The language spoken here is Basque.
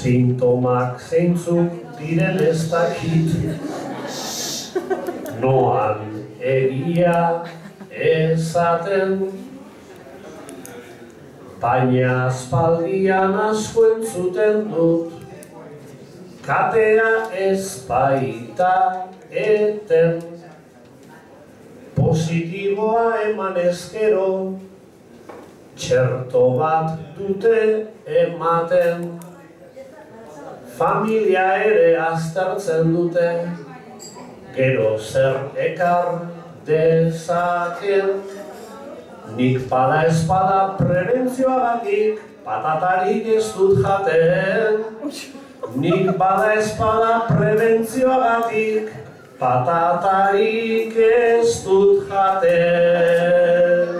Sintomak zeintzuk diren ez dakit, noan egia esaten, baina aspaldian asko entzuten dut, katea ez baita eten, positiboa eman ezkero, txerto bat dute ematen, familia ere aztertzen dute, gero zer ekar dezaken, nik bada espada prebentzioagatik, patatarik ez dut jaten. Nik bada espada prebentzioagatik, patatarik ez dut jaten.